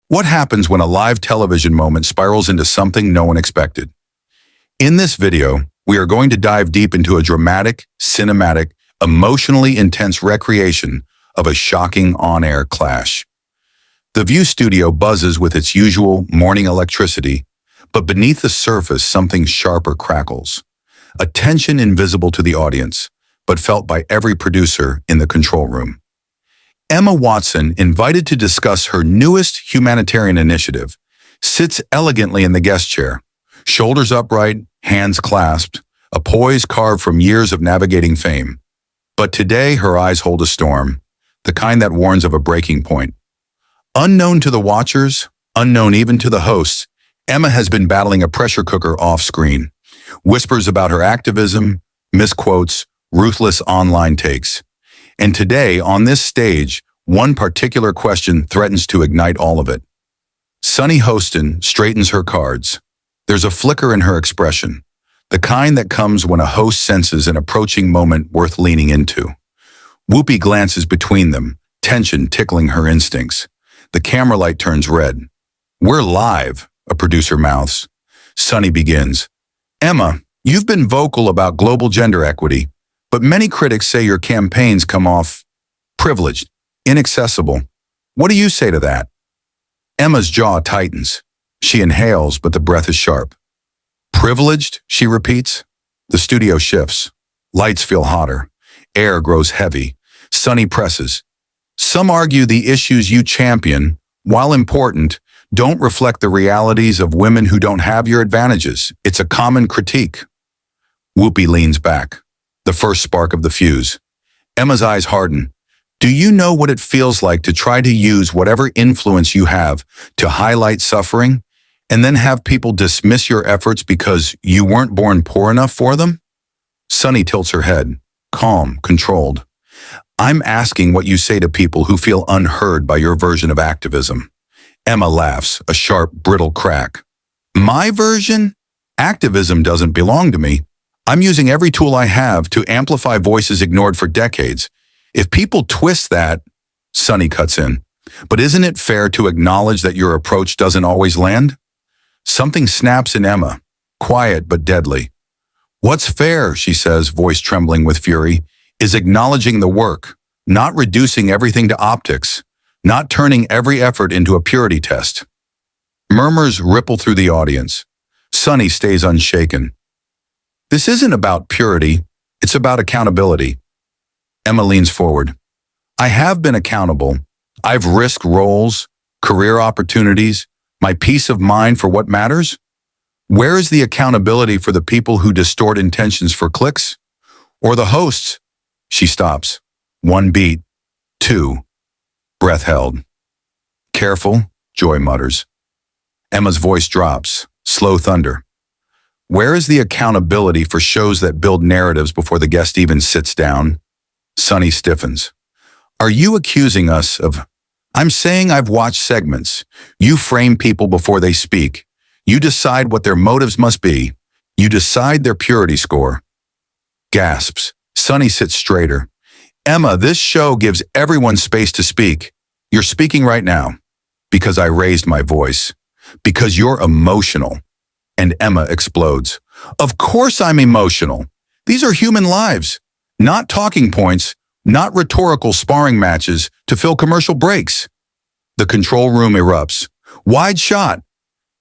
What happens when a live television moment spirals into something no one expected? In this video, we are going to dive deep into a dramatic, cinematic, emotionally intense recreation of a shocking on-air clash. The View studio buzzes with its usual morning electricity, but beneath the surface something sharper crackles. A tension invisible to the audience, but felt by every producer in the control room. Emma Watson, invited to discuss her newest humanitarian initiative, sits elegantly in the guest chair, shoulders upright, hands clasped, a poise carved from years of navigating fame. But today her eyes hold a storm, the kind that warns of a breaking point. Unknown to the watchers, unknown even to the hosts, Emma has been battling a pressure cooker off-screen. Whispers about her activism, misquotes, ruthless online takes. And today, on this stage, one particular question threatens to ignite all of it. Sunny Hostin straightens her cards. There's a flicker in her expression, the kind that comes when a host senses an approaching moment worth leaning into. Whoopi glances between them, tension tickling her instincts. The camera light turns red. "We're live," a producer mouths. Sunny begins. "Emma, you've been vocal about global gender equity, but many critics say your campaigns come off privileged, inaccessible. What do you say to that?" Emma's jaw tightens. She inhales, but the breath is sharp. "Privileged," she repeats. The studio shifts. Lights feel hotter. Air grows heavy. Sunny presses. "Some argue the issues you champion, while important, don't reflect the realities of women who don't have your advantages. It's a common critique." Whoopi leans back, the first spark of the fuse. Emma's eyes harden. "Do you know what it feels like to try to use whatever influence you have to highlight suffering, and then have people dismiss your efforts because you weren't born poor enough for them?" Sunny tilts her head, calm, controlled. "I'm asking what you say to people who feel unheard by your version of activism." Emma laughs, a sharp, brittle crack. "My version? Activism doesn't belong to me. I'm using every tool I have to amplify voices ignored for decades. If people twist that," Sunny cuts in, "but isn't it fair to acknowledge that your approach doesn't always land?" Something snaps in Emma, quiet but deadly. "What's fair," she says, voice trembling with fury, "is acknowledging the work, not reducing everything to optics, not turning every effort into a purity test." Murmurs ripple through the audience. Sunny stays unshaken. "This isn't about purity, it's about accountability." Emma leans forward. "I have been accountable. I've risked roles, career opportunities, my peace of mind for what matters. Where is the accountability for the people who distort intentions for clicks? Or the hosts?" She stops. One beat. Two. Breath held. "Careful," Joy mutters. Emma's voice drops. Slow thunder. "Where is the accountability for shows that build narratives before the guest even sits down?" Sunny stiffens. "Are you accusing us of—" "I'm saying I've watched segments. You frame people before they speak. You decide what their motives must be. You decide their purity score." Gasps. Sunny sits straighter. "Emma, this show gives everyone space to speak. You're speaking right now. Because I raised my voice. Because you're emotional." And Emma explodes. "Of course I'm emotional. These are human lives. Not talking points, not rhetorical sparring matches to fill commercial breaks." The control room erupts. "Wide shot.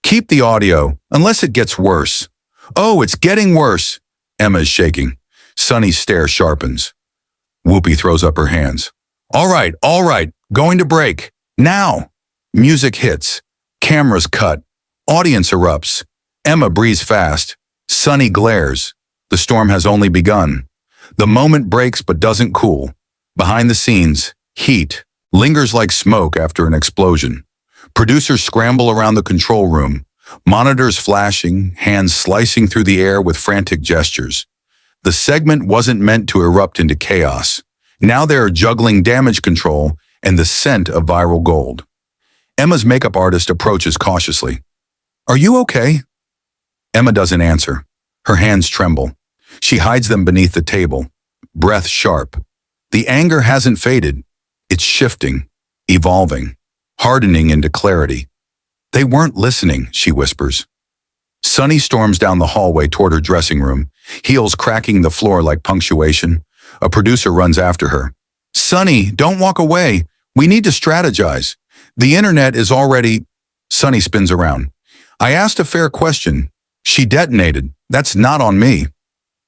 Keep the audio, unless it gets worse." "Oh, it's getting worse." Emma is shaking. Sunny's stare sharpens. Whoopi throws up her hands. All right, going to break. Now." Music hits. Cameras cut. Audience erupts. Emma breathes fast. Sunny glares. The storm has only begun. The moment breaks but doesn't cool. Behind the scenes, heat lingers like smoke after an explosion. Producers scramble around the control room, monitors flashing, hands slicing through the air with frantic gestures. The segment wasn't meant to erupt into chaos. Now they are juggling damage control and the scent of viral gold. Emma's makeup artist approaches cautiously. "Are you okay?" Emma doesn't answer. Her hands tremble. She hides them beneath the table, breath sharp. The anger hasn't faded. It's shifting, evolving, hardening into clarity. They weren't listening, she whispers. Sunny storms down the hallway toward her dressing room, heels cracking the floor like punctuation. A producer runs after her. Sunny, don't walk away. We need to strategize. The internet is already... Sunny spins around. I asked a fair question. She detonated. That's not on me.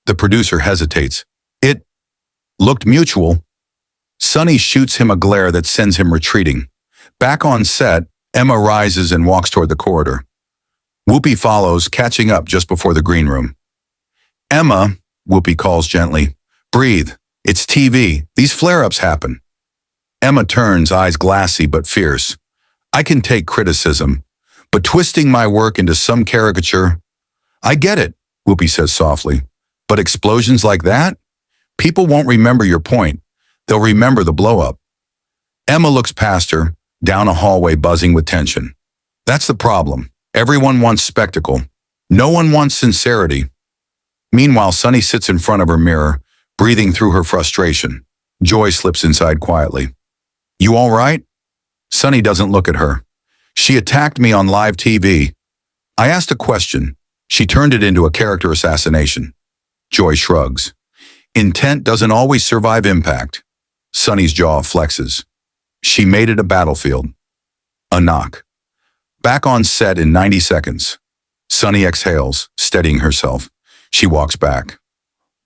The producer hesitates. It looked mutual. Sunny shoots him a glare that sends him retreating. Back on set, Emma rises and walks toward the corridor. Whoopi follows, catching up just before the green room. Emma, Whoopi calls gently, breathe. It's TV. These flare-ups happen. Emma turns, eyes glassy but fierce. I can take criticism, but twisting my work into some caricature... I get it, Whoopi says softly. But explosions like that? People won't remember your point. They'll remember the blow-up. Emma looks past her, down a hallway buzzing with tension. That's the problem. Everyone wants spectacle. No one wants sincerity. Meanwhile, Sunny sits in front of her mirror, breathing through her frustration. Joy slips inside quietly. You all right? Sunny doesn't look at her. She attacked me on live TV. I asked a question. She turned it into a character assassination. Joy shrugs. Intent doesn't always survive impact. Sunny's jaw flexes. She made it a battlefield. A knock. Back on set in 90 seconds. Sunny exhales, steadying herself. She walks back.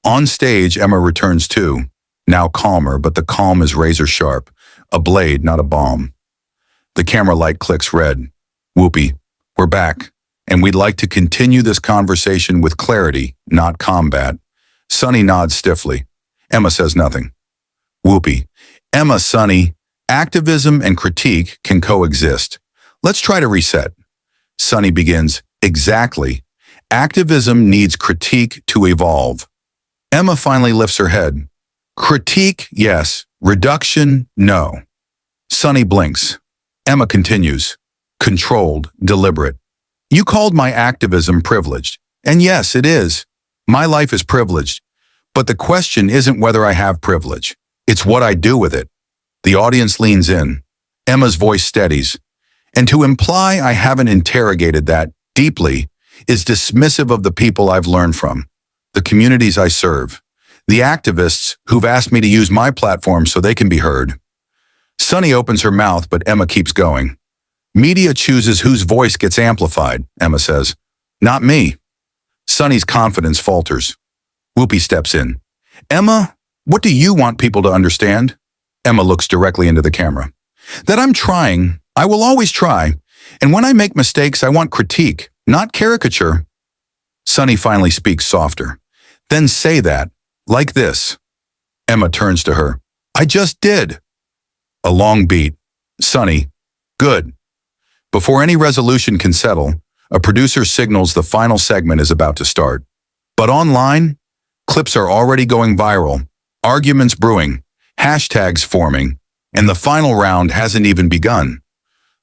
On stage, Emma returns too, now calmer, but the calm is razor sharp. A blade, not a bomb. The camera light clicks red. Whoopi, we're back, and we'd like to continue this conversation with clarity, not combat. Sunny nods stiffly. Emma says nothing. Whoopi, Emma, Sunny, activism and critique can coexist. Let's try to reset. Sunny begins, exactly. Activism needs critique to evolve. Emma finally lifts her head. Critique, yes. Reduction, no. Sunny blinks. Emma continues. Controlled, deliberate. You called my activism privileged. And yes, it is. My life is privileged. But the question isn't whether I have privilege. It's what I do with it. The audience leans in. Emma's voice steadies. And to imply I haven't interrogated that deeply is dismissive of the people I've learned from, the communities I serve, the activists who've asked me to use my platform so they can be heard. Sunny opens her mouth, but Emma keeps going. Media chooses whose voice gets amplified, Emma says. Not me. Sunny's confidence falters. Whoopi steps in. Emma, what do you want people to understand? Emma looks directly into the camera. That I'm trying. I will always try. And when I make mistakes, I want critique, not caricature. Sunny finally speaks softer. Then say that, like this. Emma turns to her. I just did. A long beat. Sunny. Good. Before any resolution can settle, a producer signals the final segment is about to start. But online, clips are already going viral, arguments brewing, hashtags forming, and the final round hasn't even begun.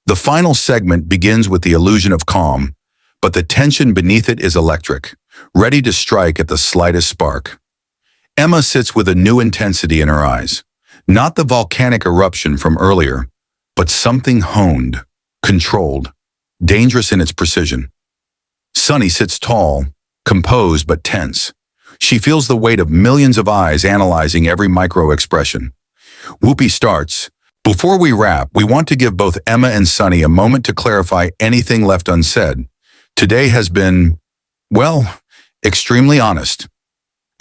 The final segment begins with the illusion of calm, but the tension beneath it is electric, ready to strike at the slightest spark. Emma sits with a new intensity in her eyes, not the volcanic eruption from earlier, but something honed, controlled, dangerous in its precision. Sunny sits tall, composed but tense. She feels the weight of millions of eyes analyzing every micro-expression. Whoopi starts. Before we wrap, we want to give both Emma and Sunny a moment to clarify anything left unsaid. Today has been, well, extremely honest.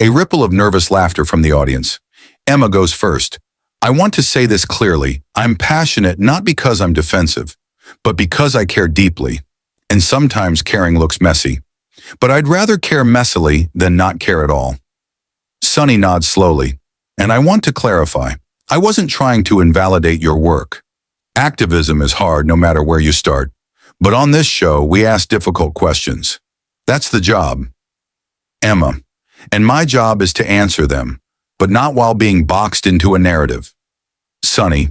A ripple of nervous laughter from the audience. Emma goes first. I want to say this clearly. I'm passionate not because I'm defensive, but because I care deeply. And sometimes caring looks messy. But I'd rather care messily than not care at all. Sunny nods slowly. And I want to clarify. I wasn't trying to invalidate your work. Activism is hard no matter where you start. But on this show, we ask difficult questions. That's the job. Emma. And my job is to answer them, but not while being boxed into a narrative. Sunny.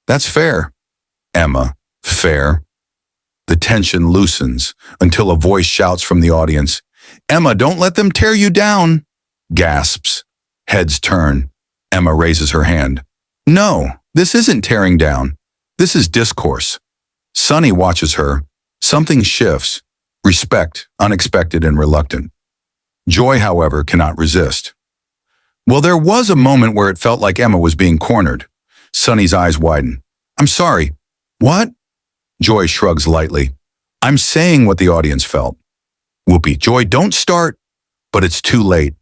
That's fair. Emma. Fair. The tension loosens until a voice shouts from the audience. Emma, don't let them tear you down. Gasps. Heads turn. Emma raises her hand. No, this isn't tearing down. This is discourse. Sunny watches her, Something shifts. Respect, unexpected and reluctant. Joy, however, cannot resist. Well, there was a moment where it felt like Emma was being cornered. Sunny's eyes widen. I'm sorry. What? Joy shrugs lightly. I'm saying what the audience felt. Whoopi, Joy, don't start. But it's too late.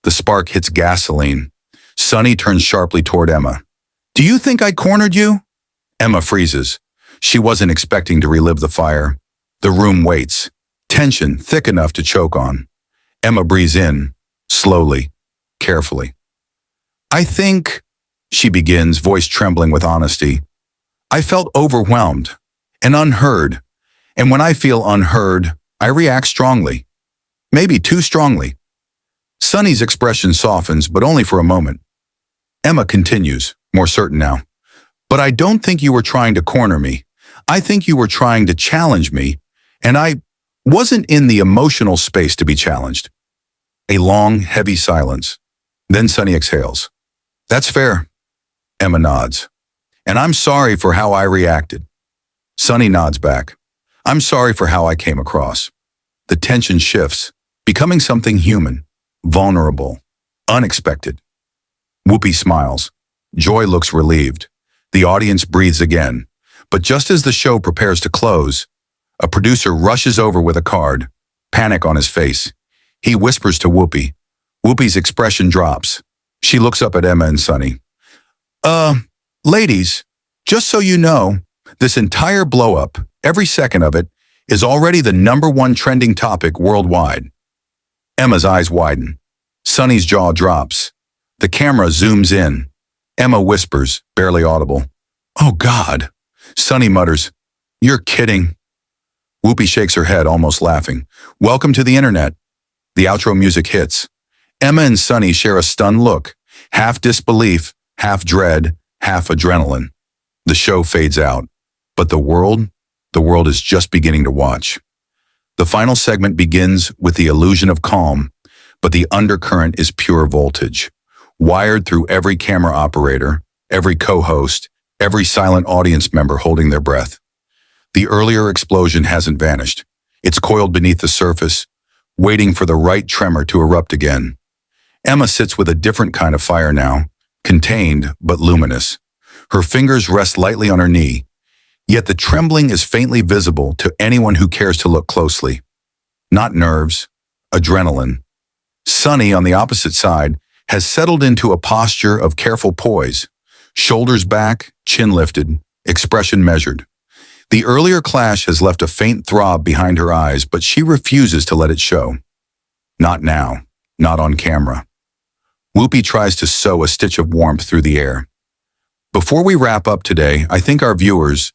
The spark hits gasoline. Sunny turns sharply toward Emma. Do you think I cornered you? Emma freezes. She wasn't expecting to relive the fire. The room waits. Tension thick enough to choke on. Emma breathes in, slowly, carefully. I think, she begins, voice trembling with honesty. I felt overwhelmed and unheard. And when I feel unheard, I react strongly. Maybe too strongly. Sunny's expression softens, but only for a moment. Emma continues, more certain now. But I don't think you were trying to corner me. I think you were trying to challenge me, and I wasn't in the emotional space to be challenged. A long, heavy silence. Then Sunny exhales. That's fair. Emma nods. And I'm sorry for how I reacted. Sunny nods back. I'm sorry for how I came across. The tension shifts, becoming something human, vulnerable, unexpected. Whoopi smiles. Joy looks relieved. The audience breathes again. But just as the show prepares to close, a producer rushes over with a card, panic on his face. He whispers to Whoopi. Whoopi's expression drops. She looks up at Emma and Sunny. Ladies, just so you know, this entire blow-up, every second of it, is already the #1 trending topic worldwide. Emma's eyes widen. Sunny's jaw drops. The camera zooms in. Emma whispers, barely audible. Oh, God. Sunny mutters, You're kidding. Whoopi shakes her head, almost laughing. Welcome to the internet. The outro music hits. Emma and Sunny share a stunned look, half disbelief, half dread, half adrenaline. The show fades out, but the world is just beginning to watch. The final segment begins with the illusion of calm, but the undercurrent is pure voltage, wired through every camera operator, every co-host, every silent audience member holding their breath. The earlier explosion hasn't vanished. It's coiled beneath the surface, waiting for the right tremor to erupt again. Emma sits with a different kind of fire now, contained but luminous. Her fingers rest lightly on her knee, yet the trembling is faintly visible to anyone who cares to look closely. Not nerves, adrenaline. Sunny, on the opposite side, has settled into a posture of careful poise, shoulders back, chin lifted, expression measured. The earlier clash has left a faint throb behind her eyes, but she refuses to let it show. Not now, not on camera. Whoopi tries to sew a stitch of warmth through the air. Before we wrap up today, I think our viewers,